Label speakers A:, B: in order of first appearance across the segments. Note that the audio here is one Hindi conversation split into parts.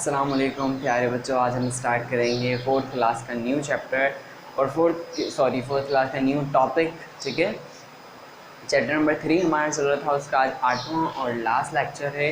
A: अस्सलाम वालेकुम प्यारे बच्चों। आज हम स्टार्ट करेंगे फोर्थ क्लास का न्यू चैप्टर और फोर्थ क्लास का न्यू टॉपिक। ठीक है, चैप्टर नंबर 3 हमारा चल रहा था, उसका आज 8वां और लास्ट लेक्चर है।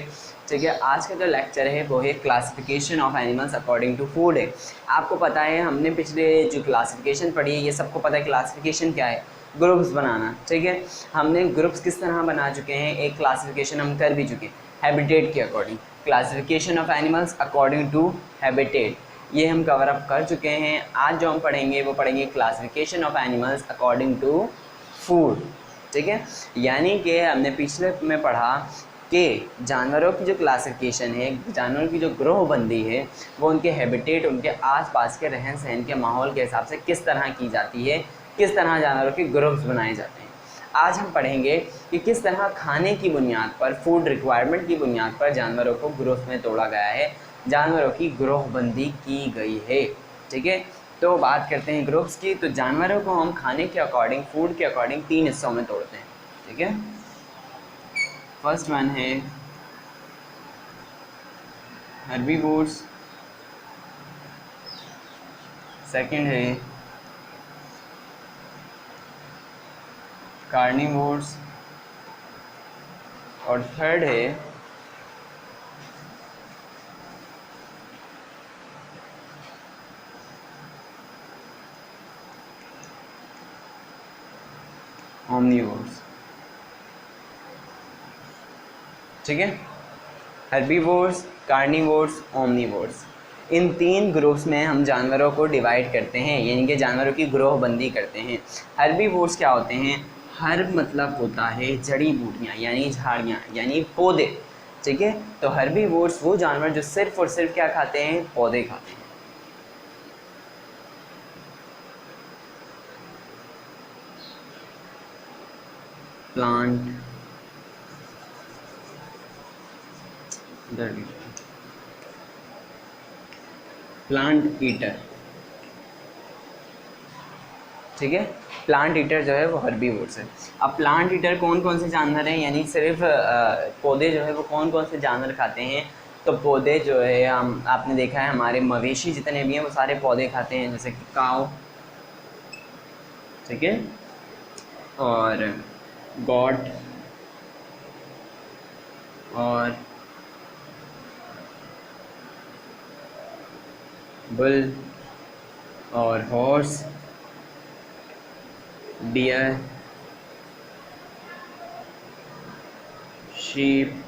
A: ठीक है, आज का जो लेक्चर है वो है classification of animals according to food है। आपको पता है हमने पिछले जो क्लासिफिकेशन पढ़ी है, ये सबको पता है क्लासिफिकेशन क्या है, ग्रुप्स बनाना। ठीक है, हमने ग्रुप्स किस तरह बना चुके हैं, एक क्लासिफिकेशन हम कर भी चुके हैं हैबिटेट के according, classification of animals according to habitat, ये हम कवर अप कर चुके हैं। आज जो हम पढ़ेंगे वो पढ़ेंगे classification of animals according to food. ठीक है, यानी कि हमने पिछले में पढ़ा कि जानवरों की जो क्लासिफिकेशन है, जानवरों की जो ग्रोह बंदी है, वो उनके हैबिटेट, उनके आसपास के रहन सहन के माहौल के हिसाब से किस तरह की जाती है, किस तरह जानवरों के ग्रुप्स बनाए जाते हैं। आज हम पढ़ेंगे कि किस तरह खाने की बुनियाद पर, फूड रिक्वायरमेंट की बुनियाद पर जानवरों को ग्रुप में तोड़ा गया है, जानवरों की ग्रोहबंदी की गई है। ठीक है, तो बात करते हैं ग्रुप्स की। तो जानवरों को हम खाने के अकॉर्डिंग, फूड के अकॉर्डिंग 3 हिस्सों में तोड़ते हैं। ठीक है, फर्स्ट वन है हर्बीवोर्स, सेकंड है कार्निवोर्स और थर्ड है ओमनीवोर्स। ठीक है, हर्बीवोर्स, कार्निवोर्स, ओमनीवोर्स, इन 3 ग्रुप्स में हम जानवरों को डिवाइड करते हैं, यानी कि जानवरों की ग्रोहबंदी करते हैं। हर्बीवोर्स क्या होते हैं? हर्ब मतलब होता है जड़ी बूटियाँ, यानी झाड़ियाँ, यानी पौधे। ठीक है, तो हर्बीवोर्स वो जानवर जो सिर्फ और सिर्फ क्या खाते हैं? पौधे खाते हैं। Plant plant eater. ठीक है, प्लांट ईटर जो है वो हर्बीवोर्स है। अब प्लांट ईटर कौन कौन से जानवर हैं, यानी सिर्फ पौधे जो है वो कौन कौन से जानवर खाते हैं? तो पौधे जो है, हम आपने देखा है हमारे मवेशी जितने भी हैं वो सारे पौधे खाते हैं, जैसे कि काऊ, ठीक है, और गॉट और बुल और हॉर्स, डियर, शीप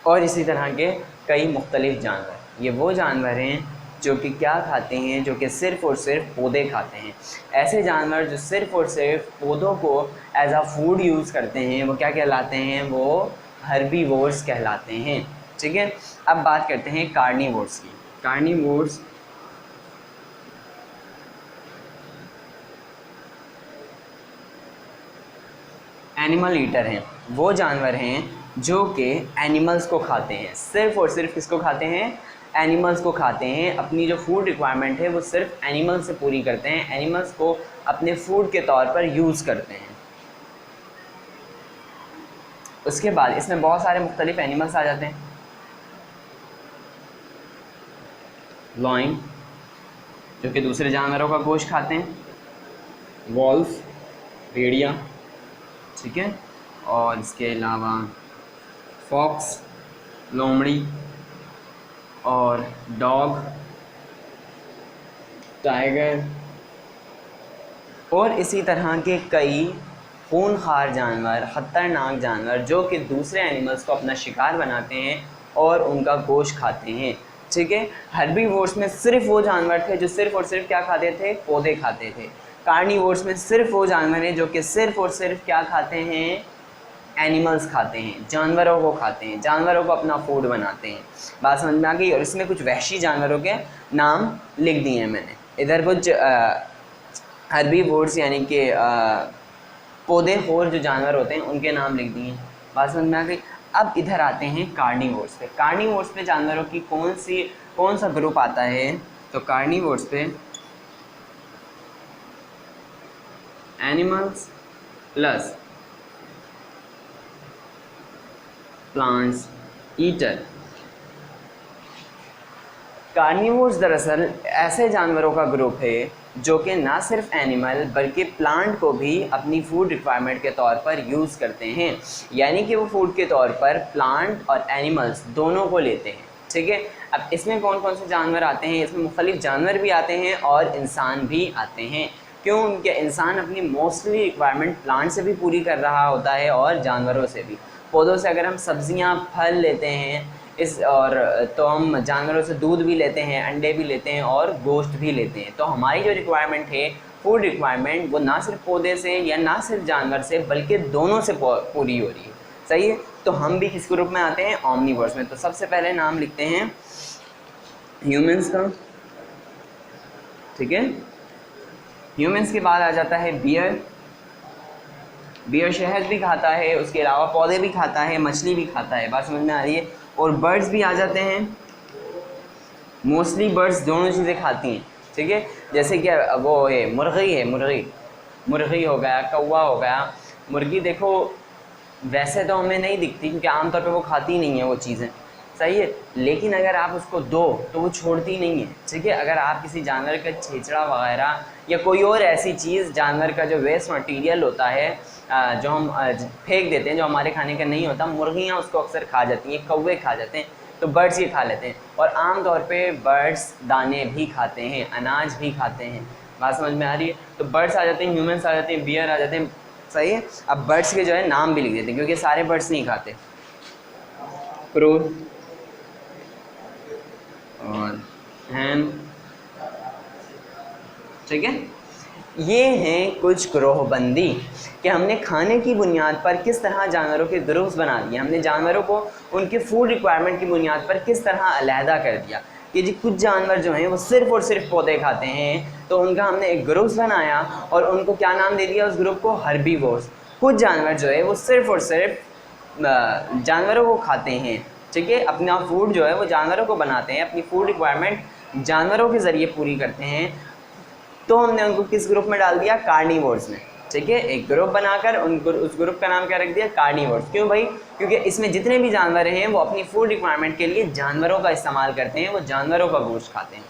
A: और इसी तरह के कई मुख्तलिफ जानवर। ये वो जानवर हैं जो कि क्या खाते हैं? जो कि सिर्फ़ और सिर्फ पौधे खाते हैं। ऐसे जानवर जो सिर्फ़ और सिर्फ पौधों को एज अ फूड यूज़ करते हैं वो क्या कहलाते हैं? वो हर्बीवोर्स कहलाते हैं। ठीक है, अब बात करते हैं कार्निवोर्स की। कार्निवोर्स एनिमल ईटर हैं, वो जानवर हैं जो कि एनिमल्स को खाते हैं। सिर्फ़ और सिर्फ किसको खाते हैं? एनिमल्स को खाते हैं। अपनी जो फूड रिक्वायरमेंट है वो सिर्फ एनिमल्स से पूरी करते हैं, एनिमल्स को अपने फूड के तौर पर यूज़ करते हैं। उसके बाद इसमें बहुत सारे मुख्तलिफ एनिमल्स आ जाते हैं। लॉइन जो कि दूसरे जानवरों का गोश्त खाते हैं, वॉल्फ, भेड़िया, ठीक है, और इसके अलावा फॉक्स, लोमड़ी और डॉग, टाइगर और इसी तरह के कई खूनखार जानवर, ख़तरनाक जानवर जो कि दूसरे एनिमल्स को अपना शिकार बनाते हैं और उनका गोश्त खाते हैं। ठीक है, हर्बीवोर्स में सिर्फ वो जानवर थे जो सिर्फ और सिर्फ क्या खाते थे? पौधे खाते थे। कार्निवोर्स में सिर्फ वो जानवर हैं जो कि सिर्फ और सिर्फ क्या खाते हैं? एनिमल्स खाते हैं, जानवरों को खाते हैं, जानवरों को अपना फूड बनाते हैं। बात समझ में आ गई? और इसमें कुछ वहशी जानवरों के नाम लिख दिए हैं मैंने इधर। कुछ हर्बीवोर्स यानी कि पौधे खोर जो जानवर होते हैं उनके नाम लिख दिए हैं। बात समझ में आ गई? अब इधर आते हैं कार्निवोर्स पे। कार्निवोर्स पे जानवरों की कौन सा ग्रुप आता है? तो कार्निवोर्स पे animals plus plants eater, carnivores दरअसल ऐसे जानवरों का ग्रुप है जो कि ना सिर्फ एनिमल बल्कि प्लांट को भी अपनी फूड रिक्वायरमेंट के तौर पर यूज़ करते हैं, यानी कि वो फूड के तौर पर प्लांट और एनिमल्स दोनों को लेते हैं। ठीक है, अब इसमें कौन कौन से जानवर आते हैं? इसमें मुख्तलिफ जानवर भी आते हैं और इंसान भी आते हैं। क्यों? क्योंकि इंसान अपनी मोस्टली रिक्वायरमेंट प्लांट से भी पूरी कर रहा होता है और जानवरों से भी। पौधों से अगर हम सब्जियां, फल लेते हैं इस और तो हम जानवरों से दूध भी लेते हैं, अंडे भी लेते हैं और गोश्त भी लेते हैं। तो हमारी जो रिक्वायरमेंट है, फूड रिक्वायरमेंट, वो ना सिर्फ पौधे से या ना सिर्फ जानवर से बल्कि दोनों से पूरी हो रही है। सही है, तो हम भी किस ग्रुप में आते हैं? ऑमनीवर्स में। तो सबसे पहले नाम लिखते हैं ह्यूमंस का। ठीक है, ह्यूमंस के बाद आ जाता है बियर। बियर शहद भी खाता है, उसके अलावा पौधे भी खाता है, मछली भी खाता है। बात समझ में आ रही है? और बर्ड्स भी आ जाते हैं। मोस्टली बर्ड्स दोनों चीज़ें खाती हैं। ठीक है, जैसे कि वो है मुर्गी, मुर्गी हो गया, कौवा हो गया। मुर्गी देखो वैसे तो हमें नहीं दिखती क्योंकि आमतौर पे वो खाती नहीं है वो चीज़ें। सही है, लेकिन अगर आप उसको दो तो वो छोड़ती नहीं है। ठीक है, अगर आप किसी जानवर का छेचड़ा वगैरह या कोई और ऐसी चीज़, जानवर का जो वेस्ट मटेरियल होता है जो हम फेंक देते हैं, जो हमारे खाने का नहीं होता, मुर्गियाँ उसको अक्सर खा जाती हैं, कौवे खा जाते हैं, तो बर्ड्स ये खा लेते हैं। और आम तौर पे बर्ड्स दाने भी खाते हैं, अनाज भी खाते हैं। बात समझ में आ रही है? तो बर्ड्स आ जाते हैं, ह्यूमंस आ जाते हैं, बियर आ जाते हैं। सही है, अब बर्ड्स के जो है नाम भी लिख देते हैं क्योंकि सारे बर्ड्स नहीं खाते। क्रो और हैन। ठीक है, ये हैं कुछ ग्रोहबंदी कि हमने खाने की बुनियाद पर किस तरह जानवरों के ग्रुप्स बना दिए। हमने जानवरों को उनके फूड रिक्वायरमेंट की बुनियाद पर किस तरह अलहदा कर दिया कि जी कुछ जानवर जो हैं वो सिर्फ़ और सिर्फ पौधे खाते हैं, तो उनका हमने एक ग्रुप्स बनाया और उनको क्या नाम दे दिया? उस ग्रुप को हर्बीवोर्स। कुछ जानवर जो है वो सिर्फ़ और सिर्फ जानवरों को खाते हैं। ठीक है, अपना फूड जो है वो जानवरों को बनाते हैं, अपनी फूड रिक्वायरमेंट जानवरों के ज़रिए पूरी करते हैं, तो हमने उनको किस ग्रुप में डाल दिया? कार्निवोर्स में। ठीक है, एक ग्रुप बनाकर उनको उस ग्रुप का नाम क्या रख दिया? कार्निवोर्स। क्यों भाई? क्योंकि इसमें जितने भी जानवर हैं वो अपनी फूड रिक्वायरमेंट के लिए जानवरों का इस्तेमाल करते हैं, वो जानवरों का गोश्त खाते हैं।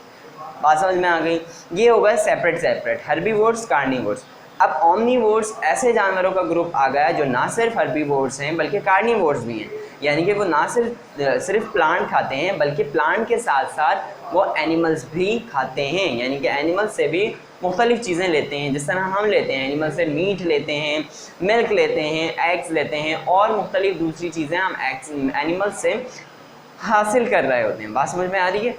A: बात समझ में आ गई? ये होगा सेपरेट हर्बीवोर्स, कार्निवोर्स। अब ऑमनीवोर्स ऐसे जानवरों का ग्रुप आ गया जो ना सिर्फ हर्बीवोर्स हैं बल्कि कार्निवोर्स भी हैं, यानी कि वो ना सिर्फ प्लांट खाते हैं बल्कि प्लांट के साथ साथ वो एनिमल्स भी खाते हैं, यानी कि एनिमल्स से भी मुख्तलिफ़ चीज़ें लेते हैं। जिस तरह हम लेते हैं एनिमल से, मीट लेते हैं, मिल्क लेते हैं, एग्स लेते हैं और मुख्तलिफ़ दूसरी चीज़ें हम एनिमल्स से हासिल कर रहे होते हैं। बात समझ में आ रही है?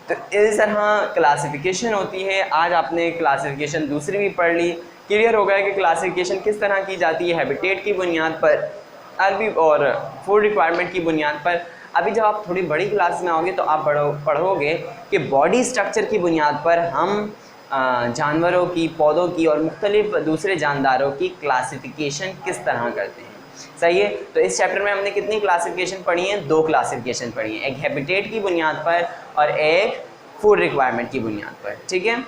A: तो इस तरह क्लासिफिकेशन होती है। आज आपने क्लासिफिकेशन दूसरी भी पढ़ ली, क्लियर हो गया कि क्लासिफिकेशन किस तरह की जाती है, हैबिटेट की बुनियाद पर, अरबी और फूड रिक्वायरमेंट की बुनियाद पर। अभी जब आप थोड़ी बड़ी क्लास में आओगे तो आप पढ़ोगे कि बॉडी स्ट्रक्चर की बुनियाद पर हम जानवरों की, पौधों की और मुख्तलिफ दूसरे जानदारों की क्लासिफिकेशन किस तरह करते हैं। सही है, तो इस चैप्टर में हमने कितनी क्लासिफिकेशन पढ़ी है? 2 क्लासिफिकेशन पढ़ी है, एक हैबिटेट की बुनियाद पर और एक फूड रिक्वायरमेंट की बुनियाद पर। ठीक है,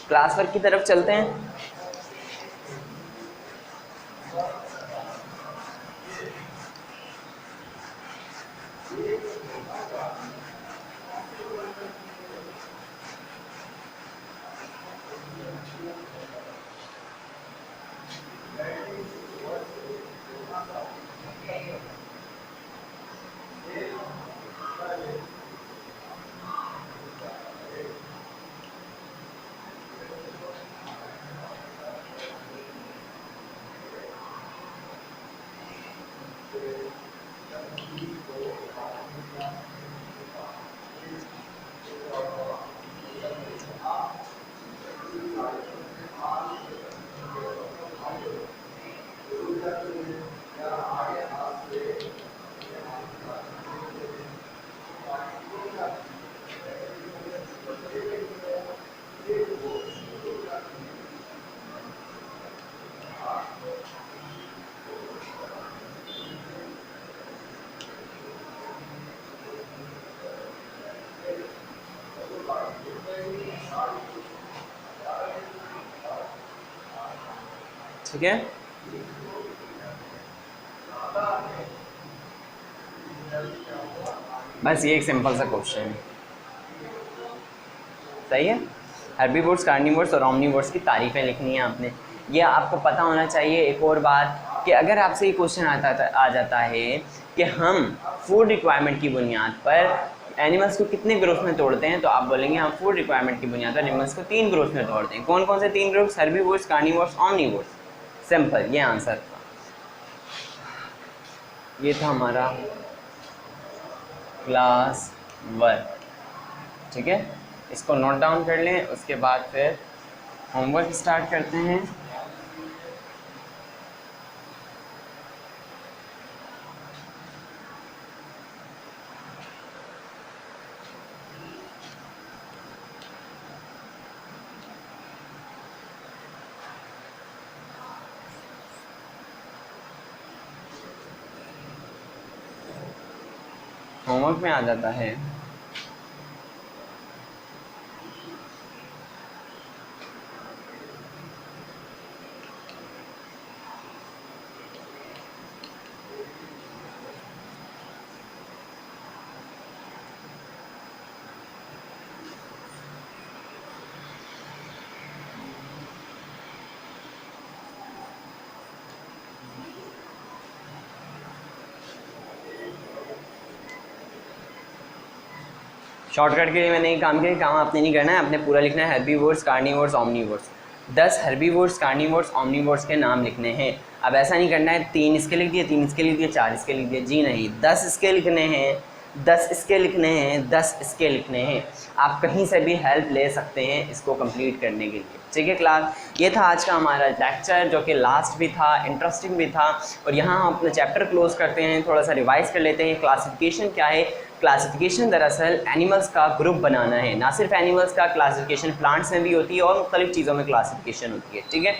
A: क्लास वर्क की तरफ चलते हैं। ठीक है, बस ये एक सिंपल सा क्वेश्चन है। बताइए। हर्बीवोर्स, कार्निवोर्स और ओमनीवोर्स की तारीफ़ें लिखनी है आपने। ये आपको पता होना चाहिए। एक और बात कि अगर आपसे ये क्वेश्चन आ जाता है कि हम फूड रिक्वायरमेंट की बुनियाद पर एनिमल्स को कितने ग्रुप्स में तोड़ते हैं, तो आप बोलेंगे हम फूड रिक्वायरमेंट की बुनियाद पर एनिमल्स को 3 ग्रुप्स में तोड़ते हैं। कौन कौन से 3 groups? Herbivores, carnivores, omnivores. Simple, ये आंसर था। ये था हमारा क्लास 1, ठीक है। इसको नोट डाउन कर लें, उसके बाद फिर होमवर्क स्टार्ट करते हैं। होमवर्क में आ जाता है शॉर्टकट के लिए मैंने एक काम किया, काम आपने नहीं करना है, आपने पूरा लिखना है herbivores, carnivores, omnivores. 10 herbivores, carnivores, omnivores के नाम लिखने हैं। अब ऐसा नहीं करना है 3 इसके लिख दिए, 3 इसके लिख दिए, 4 इसके लिख दिए, जी नहीं, 10 इसके लिखने हैं, 10 इसके लिखने हैं, 10 इसके लिखने हैं। आप कहीं से भी हेल्प ले सकते हैं इसको कंप्लीट करने के लिए, ठीक है क्लास। ये था आज का हमारा लेक्चर, जो कि लास्ट भी था, इंटरेस्टिंग भी था। और यहाँ हम अपना चैप्टर क्लोज करते हैं, थोड़ा सा रिवाइज कर लेते हैं। क्लासिफिकेशन क्या है? क्लासिफिकेशन दरअसल एनिमल्स का ग्रुप बनाना है। ना सिर्फ एनिमल्स का क्लासिफिकेशन, प्लांट्स में भी होती है और मुख्तलिफ चीज़ों में क्लासिफिकेशन होती है, ठीक है।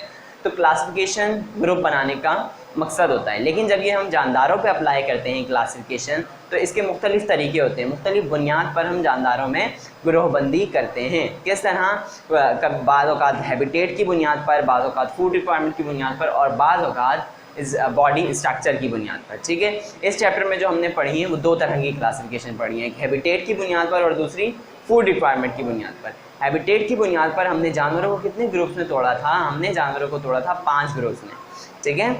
A: तो क्लासिफिकेशन ग्रुप बनाने का मकसद होता है। लेकिन जब ये हम जानदारों पे अप्लाई करते हैं क्लासिफिकेशन, तो इसके मुख्तलिफ तरीके होते हैं। मुख्तलिफ बुनियाद पर हम जानदारों में ग्रोहबंदी करते हैं। किस तरह? बाद औक़ात हैबिटेट की बुनियाद पर, बाद औक़ात फूड रिक्वायरमेंट की बुनियाद पर, और बाद औक़ात इस बॉडी स्ट्रक्चर की बुनियाद पर, ठीक है। इस चैप्टर में जो हमने पढ़ी है वो 2 तरह की क्लासिफिकेशन पढ़ी है, एक हैबिटेट की बुनियाद पर और दूसरी फूड रिक्वायरमेंट की बुनियाद पर। हैबिटेट की बुनियाद पर हमने जानवरों को कितने ग्रुप्स में तोड़ा था? हमने जानवरों को तोड़ा था 5 ग्रुप्स में, ठीक है।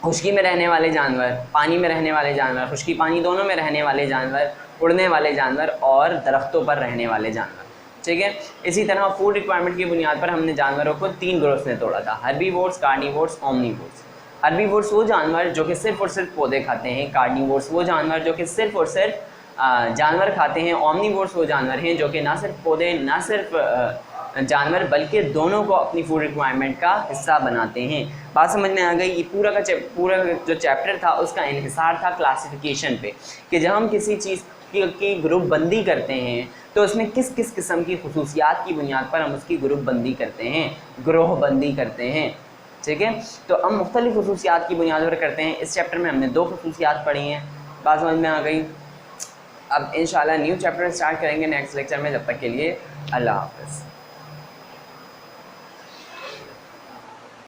A: खुश्की में रहने वाले जानवर, पानी में रहने वाले जानवर, खुश्की पानी दोनों में रहने वाले जानवर, उड़ने वाले जानवर और दरख्तों पर रहने वाले जानवर, ठीक है। इसी तरह फूड रिक्वायरमेंट की बुनियाद पर हमने जानवरों को 3 ग्रुप्स में तोड़ा था, हर्बीवोर्स, कार्निवोर्स, ओमनीवोर्स। हर्बीवोर्स वो जानवर जो कि सिर्फ और सिर्फ पौधे खाते हैं, कार्निवोर्स वो जानवर जो कि सिर्फ और सिर्फ जानवर खाते हैं, ओमनीवोर्स वो जानवर हैं जो कि ना सिर्फ पौधे, ना सिर्फ जानवर, बल्कि दोनों को अपनी फूड रिक्वायरमेंट का हिस्सा बनाते हैं। बात समझ में आ गई? ये पूरा जो चैप्टर था उसका इन्हिसार था क्लासिफिकेशन पे, कि जब हम किसी चीज़ की ग्रुप बंदी करते हैं तो उसमें किस किस किस्म की खसूसियात की बुनियाद पर हम उसकी ग्रुप बंदी करते हैं, ग्रोह बंदी करते हैं, ठीक है। तो हम मुख्तलिफ खसूसियात की बुनियाद पर करते हैं। इस चैप्टर में हमने 2 खसूसियात पढ़ी हैं। बात समझ में आ गई? अब इंशाल्लाह न्यू चैप्टर स्टार्ट करेंगे नेक्स्ट लेक्चर में। जब तक के लिए अल्लाह हाफ़िज़।